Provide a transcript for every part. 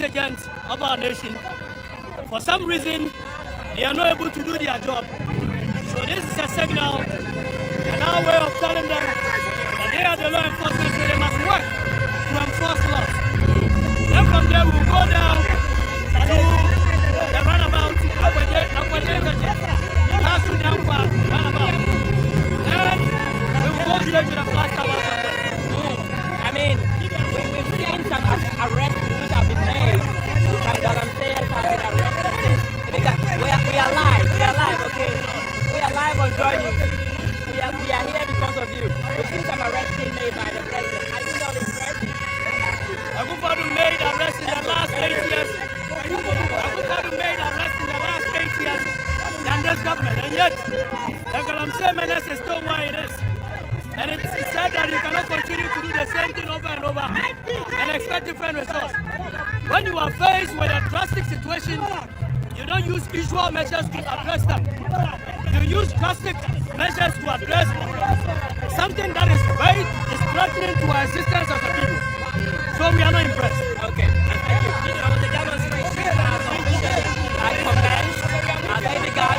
Agents of our nation. For some reason, they are not able to do their job. So this is a signal and our way of telling them that they are the law enforcement, so they must work to enforce laws. Then from there, we will go down to the runabout, runabout. Then we will go straight to the flag tower. I mean, we've seen some arrests which have been made. Some volunteers have been arrested. We are live, okay? We are live on joining. We are here because of you. We've seen some arrests being made by the president. Are you not impressed? Everybody made arrests in the last 8 years. Everybody made arrests in the last 8 years. And this government, and yet, the Galamsey menace is still why it is. And it's said that you cannot continue to do the same thing over and over and expect different results. When you are faced with a drastic situation, you don't use usual measures to address them. You use drastic measures to address something that is very threatening to our existence as a people. So we are not impressed. Okay, thank you. You know, the demonstration I commend. They began.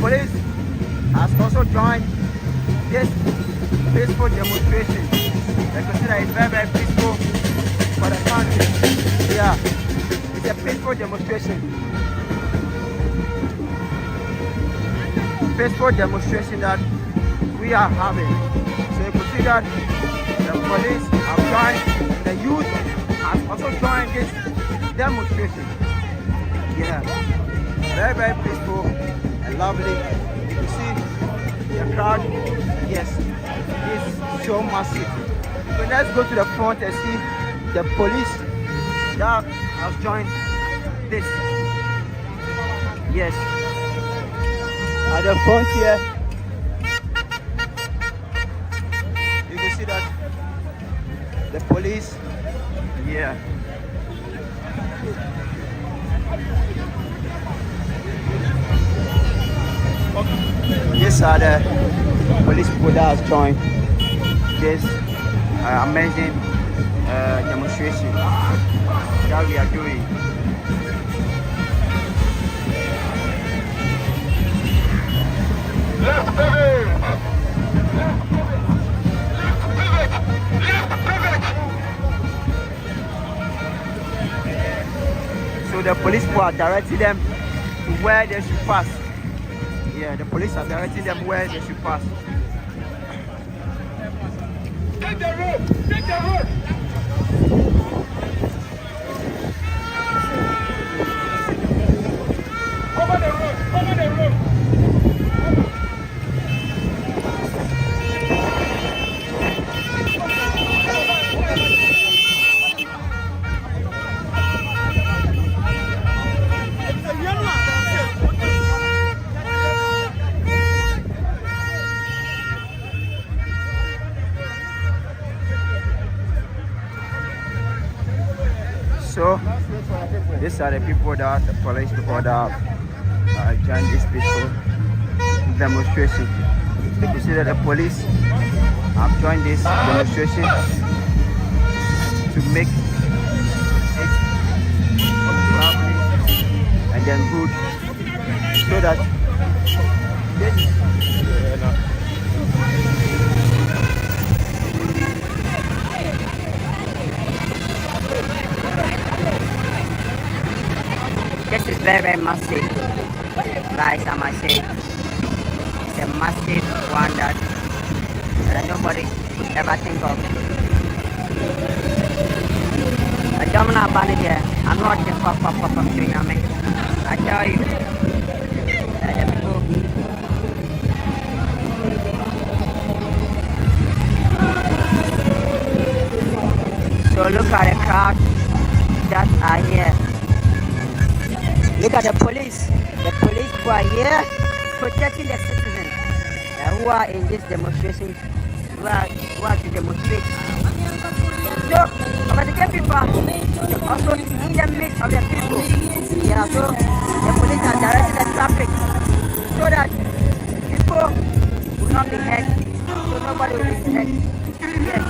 police has also joined this peaceful demonstration. I consider it very, very peaceful for the country. Yeah, it's a peaceful demonstration. Peaceful demonstration that we are having. So you can see that the police have joined, the youth has also joined this demonstration. Yeah, very, very peaceful and lovely. You can see the crowd. Yes, it's so massive. So let's go to the front and see the police that has joined this. Yes, at the front here, you can see that the police. Yeah. These are the police people that has joined this amazing demonstration that we are doing. So the police people are directing them to where they should pass. Yeah, the police are directing them where they should pass. Take the road! Take the road! Over the road! Over the road! So these are the people that the police people that joined this peaceful demonstration. You can see that the police have joined this demonstration to make it lovely and then good, so that this is very, very massive, guys. I must say, it's a massive one that nobody would ever think of. I don't know about it here. I'm not just pop, you know what I mean? I tell you, so look at the crowd that are here. Look at the police. The police who are here protecting the citizens who are in this demonstration, who are to demonstrate. So, about the people also in the midst of the people. Yeah, so the police are directing the traffic so that people will not be hurt. So nobody will be hurt. Yes.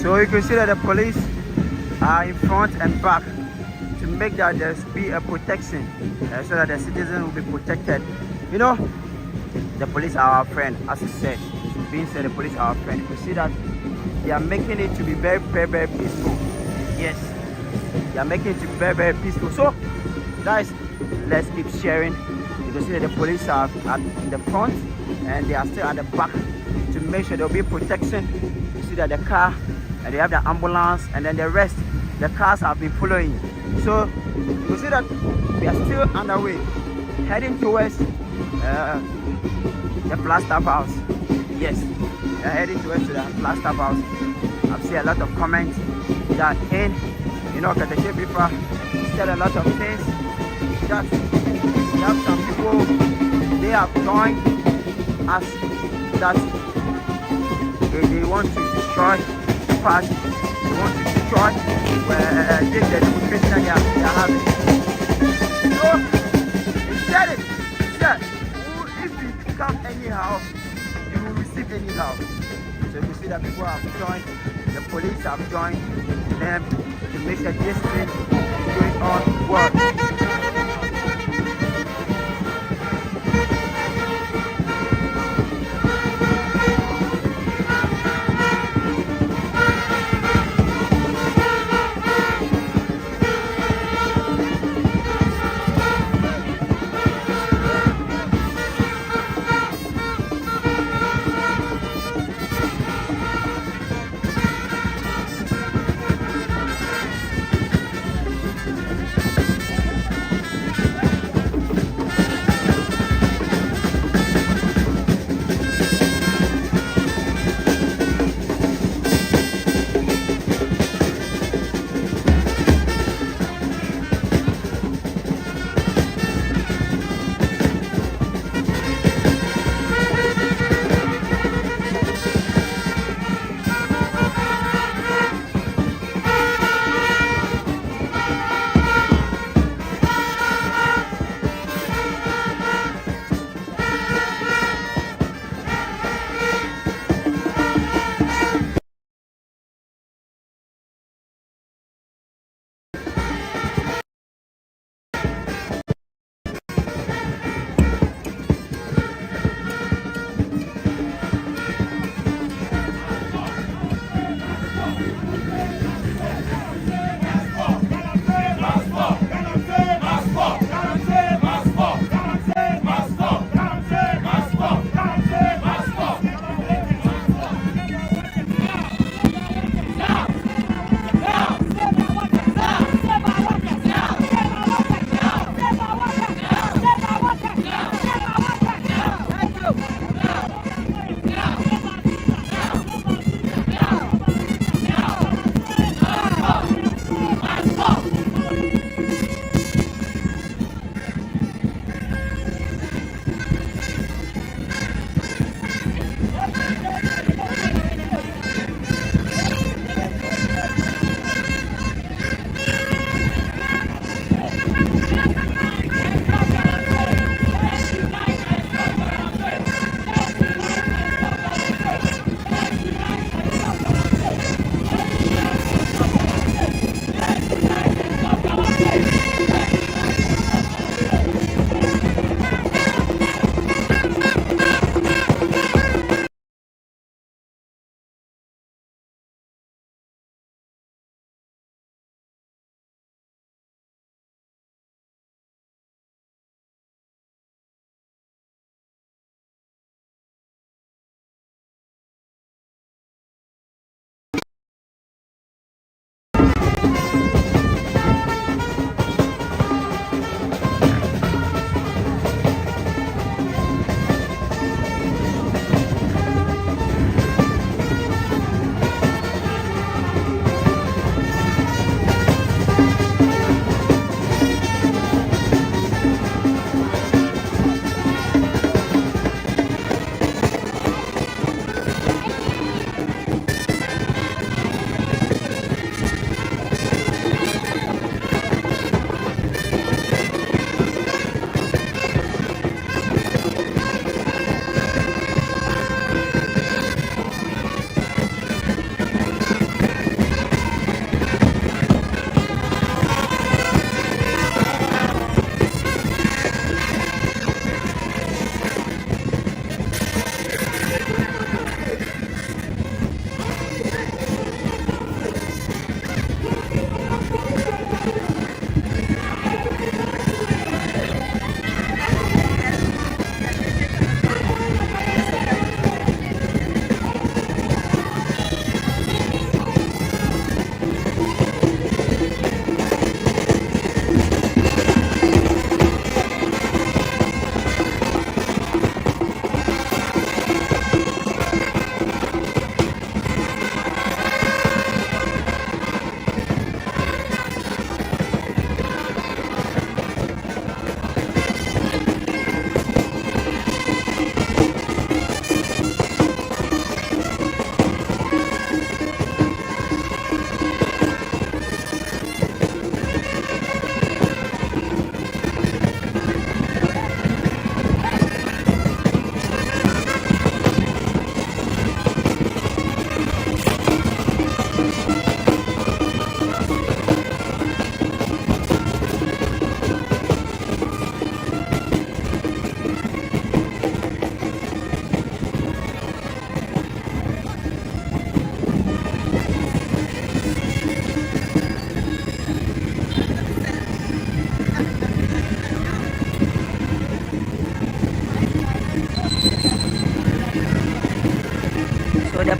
So you can see that the police are in front and back to make that there be a protection, so that the citizens will be protected. You know, the police are our friend, as I said. Being said, the police are our friend. You can see that they are making it to be very, very, very peaceful. Yes, they are making it to be very, very peaceful. So, guys, let's keep sharing. You can see that the police are in the front and they are still at the back to make sure there will be protection. You see that the car, and they have the ambulance, and then the rest, the cars have been following. So you see that we are still underway, heading towards the Flagstaff House. Yes, we are heading towards the Flagstaff House. I've seen a lot of comments that you know, Katakye people said a lot of things. That we have some people, they have joined us, that they want to destroy the party. They want to destroy the demonstration that they are having. So, he said it. He said, if you come anyhow, you will receive anyhow. So you see that people have joined, the police have joined them to make sure this thing is going on well.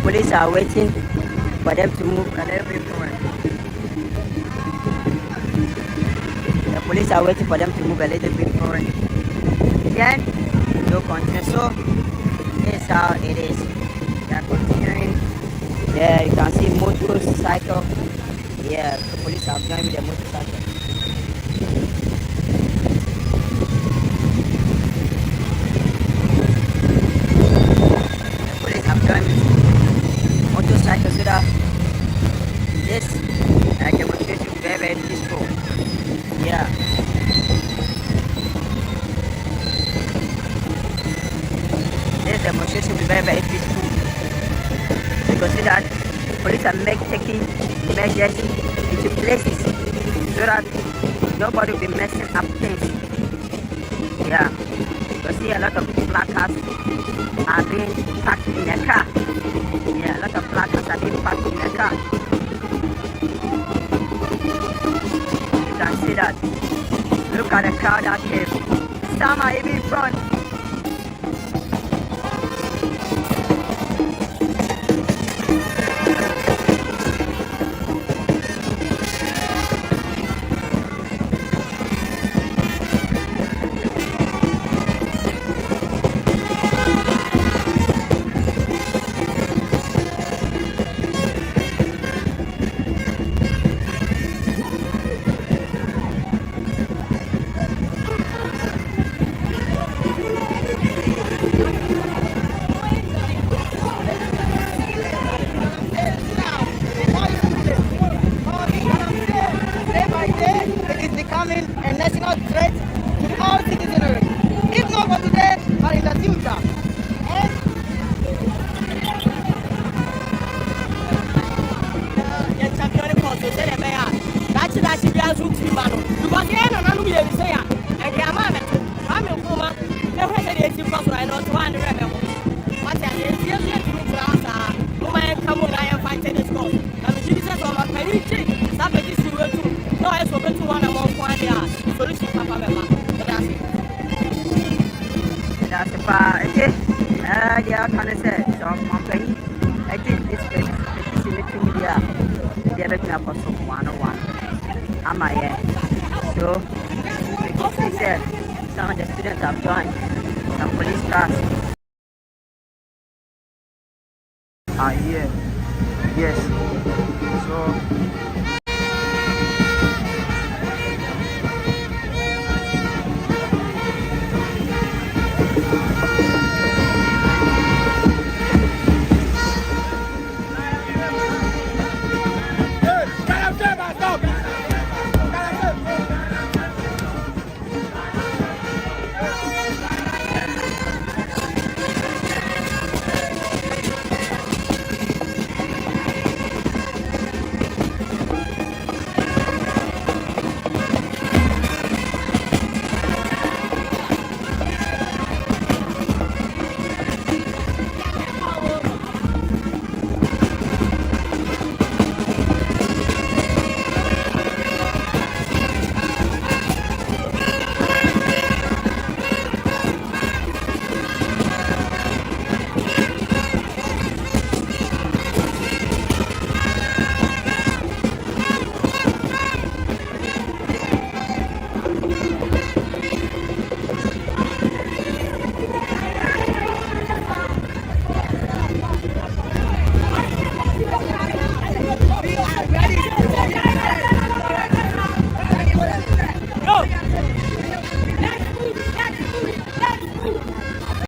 police are waiting for them to move a little bit forward. The police are waiting for them to move a little bit forward. Then they'll continue. So this is how it is. They are continuing. Yeah, you can see motorcycle. Yeah, the police are joined with the motorcycle. The police have joined with motorcycle so that this demonstration is very, very peaceful. Yeah. This demonstration will be very, very peaceful. Because see that police are taking measures into places so that nobody will be messing up things. Yeah. You see a lot of placards are being packed in the car. Yeah, a lot of placards are being packed in the car. You can see that. Look at the crowd out here. Some are even in front. A national threat to all citizenry, if not for today, but in the future. That's the part. Okay. Yeah, kind of said. So I'm playing. I think this is in the media. They're looking up for some 101. I'm here. So, they said some of the students have joined some police cars. Are here. Yes. So